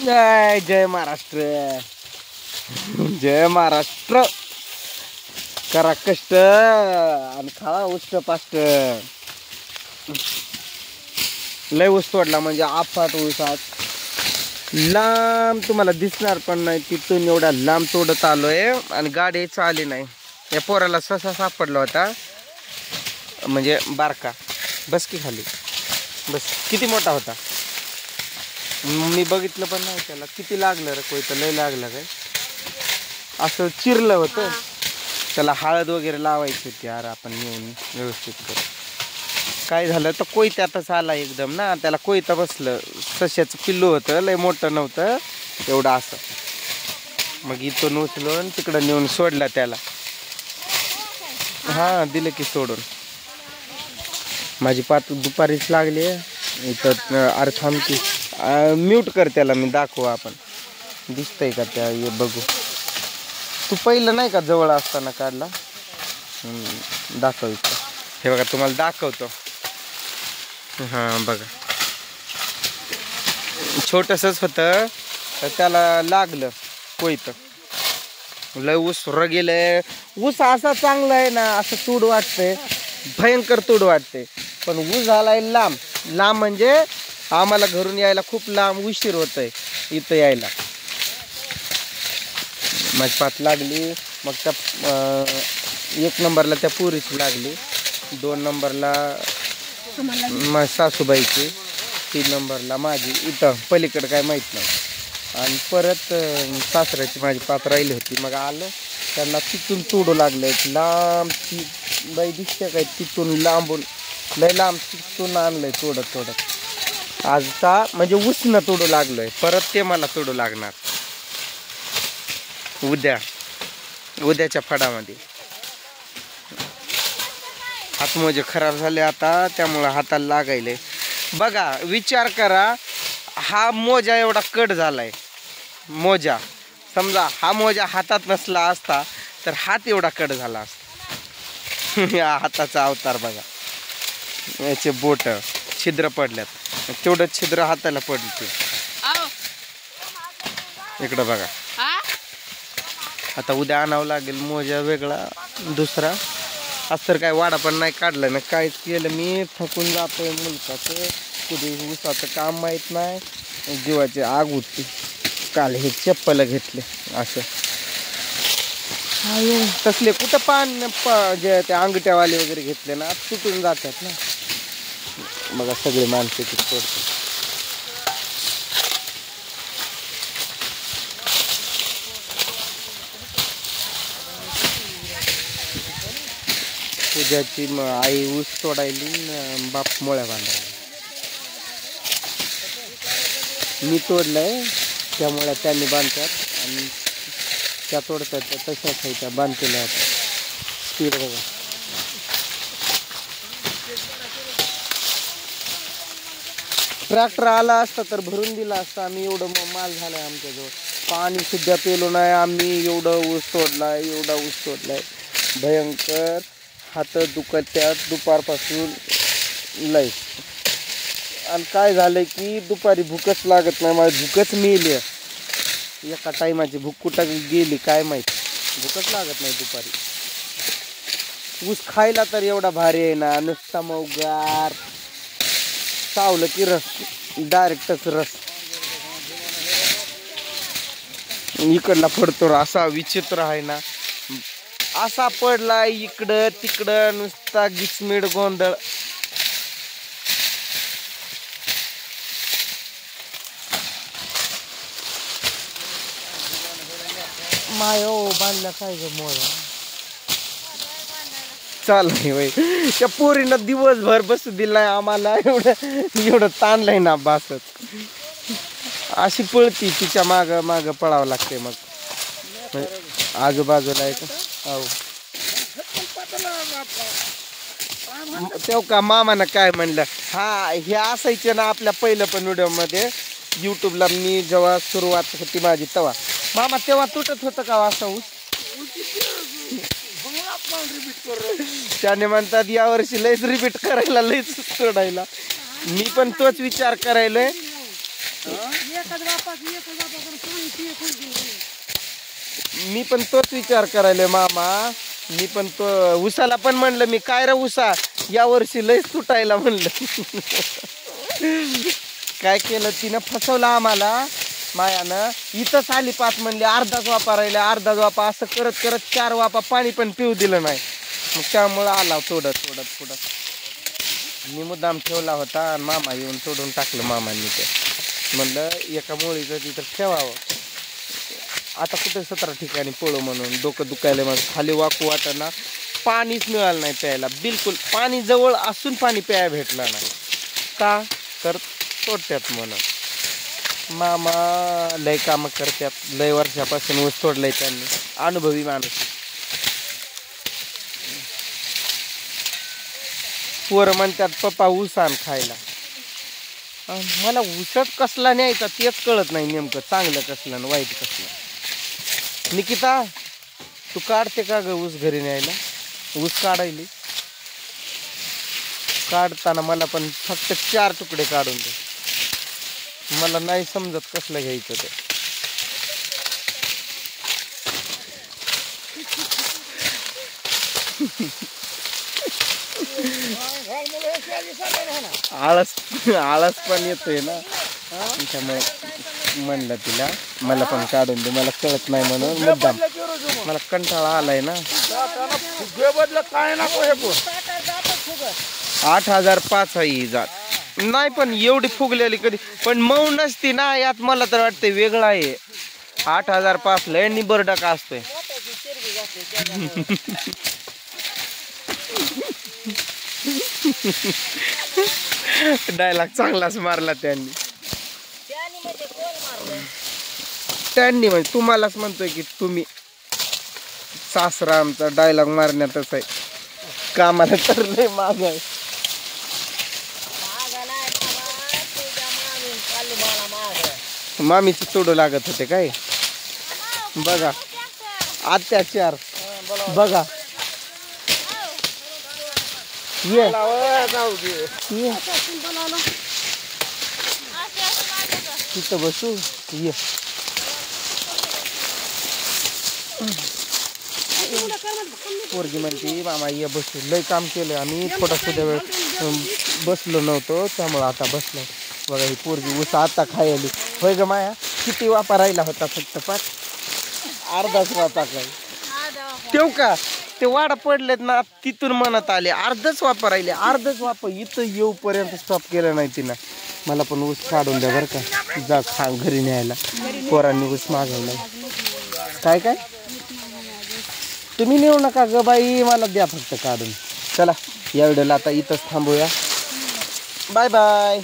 जय महाराष्ट्र, जय महाराष्ट्र. करा कष्ट आणि खावा उष्ट पाष्ट. लय ऊस तोडला म्हणजे आफाट ऊसात लांब तुम्हाला दिसणार पण नाही. तिथून एवढा लांब तोडत आलोय आणि गाडी चालली नाही. या पोराला ससा सापडला होता, म्हणजे बारका. बस की खाली बस. किती मोठा होता मी बघितलं पण नाही त्याला. किती लागलं रे कोयतं, लय लागलं काय. असं चिरलं होतं त्याला. हळद वगैरे लावायची होती यार, आपण नेऊन व्यवस्थित करू. काय झालं तर कोयत्यातच आला एकदम ना, त्याला कोयता बसलं. सश्याचं पिल्लू होतं, लय मोठं नव्हतं एवढं असं. मग इथून उचलून तिकडं नेऊन सोडला त्याला. हा दिलं की सोडून. माझी पाठ दुपारीच लागली इथं. अरे थांब की, म्यूट कर त्याला, मी दाखवू आपण. दिसतंय का त्या, ये बघू. तू पहिलं नाही का जवळ असताना काढला. दाखव इथं. हे बघा तुम्हाला दाखवतो. हां बघा, छोटंसंच होतं त्याला लागलं कोयतं. लय ऊस गेलंय. ऊस असा चांगला आहे ना, असं तूड वाटतंय, भयंकर तूड वाटते. पण ऊस झालाय लांब. लांब म्हणजे आम्हाला घरून यायला खूप लांब उशीर होतोय इथं यायला. माझी पाठ लागली. मग त्या 1 नंबरला त्या पुरीची लागली, 2 नंबरला सासूबाईची, 3 नंबरला माझी. इथं पलीकडं काय माहीत नाही. आणि परत सासऱ्याची माझी पात राहिली होती. मग आलं त्यांना तिथून तोडू लागले. लांब ती बाई दिसते काय, तिथून लांबून लय लांब तिथून आणलंय तोडत तोडत. आजचा म्हणजे उसनं तोडू लागलोय. परत ते मला तोडू लागणार उद्याच्या फडामध्ये. हातमोजे खराब झाले आता, त्यामुळं हाताला लागायले. बघा विचार करा, हा मोजा एवढा कट झालाय. मोजा समजा हा मोजा हातात नसला असता तर हात एवढा कट झाला असता. या हाताचा अवतार बघा. याचे बोट छिद्र पडल्यात, तेवढं छिद्र हाताला पडले. इकडं बघा. आता उद्या आणावं लागेल मोजा वेगळा दुसरा. आज तर काय वाडा पण नाही काढलं ना, काहीच केलं. मी थकून जातोय मुलकाचं. कधी उसाचं काम माहीत नाही, जीवाची आग उठते. काल हे चप्पल घेतले असं. तसले कुठं जे ते अंगठ्यावाले वगैरे घेतले ना, तुटून जातात ना. बघा सगळे माणसं किती पडतात. पूजाची आई ऊस तोडायली, बाप मोळ्या बांधायला. मी तोडलंय त्यामुळे त्यांनी बांधतात आणि त्या तोडतात त्या तशाच आहे, त्या बांधलेल्या आहेत. स्पीड बघा. ट्रॅक्टर आला असता तर भरून दिला असता. आम्ही एवढं माल झालाय आमच्याजवळ. पाणी सुद्धा पेलो नाही आम्ही. एवढं ऊस तोडलाय, एवढा ऊस तोडलाय. भयंकर हात दुखत्यात दुपारपासून लय. आणि काय झालंय की दुपारी भूकच लागत नाही. माझी भूकच मिळली. एका टायमाची भूक कुठं गेली काय माहित. भूकच लागत नाही दुपारी. ऊस खायला तर एवढा भारी आहे ना, नुसता मौगार. चावलं की रस, डायरेक्टच रस. इकडला पडतो असा विचित्र आहे ना. असा पडला इकडं तिकडं, नुसता गिचमीड गोंधळ. मायो बांधला काय ग मोळा. चालय बाई. त्या पोरीनं दिवसभर बसू दिलाय आम्हाला. एवढं ताणलंय ना बासच. अशी पळती, तिच्या माग माग पळावं लागते. मग आजूबाजूला आहे का. हो तेव्हा का मामानं काय म्हणलं. हा हे असायचे ना आपल्या पहिलं पण व्हिडिओमध्ये यूट्यूबला. मी जेव्हा सुरुवात होती माझी तेव्हा, मामा तेव्हा तुटत होतं का असं ऊस. त्याने म्हणतात यावर्षी लयच रिपीट करायला, लयच सोडायला. मी पण तोच विचार करायलोय. मी पण तोच विचार करायला मामा. मी पण तो उसाला पण म्हणलं मी काय रे उसा या वर्षी लयच तुटायला म्हणलं. काय केलं तिनं फसवलं आम्हाला मायानं. इथंच आली 5 म्हणले अर्धाच वापा राहिला अर्धाच वापा असं करत करत 4 वापा पाणी पण पिऊ दिलं नाही. मग त्यामुळं आला तोडत पुढं. मी मुद्दाम ठेवला होता आणि मामा येऊन तोडून टाकलं मामांनी ते. म्हणलं एका मुळीचं तिथं ठेवावं. आता कुठे 17 ठिकाणी पळू म्हणून डोकं दुखायला मग खाली वाकू वाटना. पाणीच मिळालं नाही प्यायला बिलकुल. पाणी जवळ असून पाणी प्यायला भेटलं नाही. का तर तोडत्यात म्हणून. मामा लय कामं करतात. लय वर्षापासून ऊस तोडलंय त्यांनी. अनुभवी माणूस. पोरं म्हणतात पप्पा ऊस आण खायला. मला ऊसच कसला न्यायचा तेच कळत नाही नेमकं. चांगलं कसलं आणि वाईट कसलं. निकिता तू काढते का ग ऊस घरी न्यायला? ऊस काढायली काढताना मला पण फक्त 4 तुकडे काढून दे. मला नाही समजत कसलं घ्यायचं ते. आळस पण येतोय ना त्यामुळे म्हणलं तिला मला पण काढून दे. मला कळत नाही म्हणून मुद्दाम. मला कंटाळा आलाय ना. 8005 आहे ही जात. नाही पण एवढी फुगलेली कधी पण मऊ नसती ना यात. मला तर वाटतंय वेगळं आहे. 8005 लय निबरडा का असतोय. डायलॉग चांगलाच मारला त्यांनी. म्हणजे तुम्हालाच म्हणतोय की तुम्ही सासरा आमचा डायलॉग मारण्यातच आहे. कामाला तर लय माग आहे. मामीच तोडू लागत होते काय बघा. अत्याचार बघा. ये तिथं बसू. ये पोरगी म्हणते मामा ये बसू. लय काम केलं आम्ही. थोडा सुद्धा वेळ बसलो नव्हतो त्यामुळं आता बसलो. बघा ही पोरगी ऊस आता खायली. होय ग माया किती वापा राहिला होता? फक्त 5 अर्धाच वापा काय ठेव का? ते वाडा पडलेत ना तिथून मनात आले अर्धच वापर राहिले. अर्धच वापर इथं येऊपर्यंत स्टॉप केलं नाही तिनं. मला पण ऊस काढून द्या बरं का. जा खा घरी न्यायला. पोरांनी ऊस मागवलाय. काय तुम्ही नेऊ नका ग बाई. मला द्या फक्त काढून. चला या व्हिडिओला आता इथंच थांबूया. Bye bye.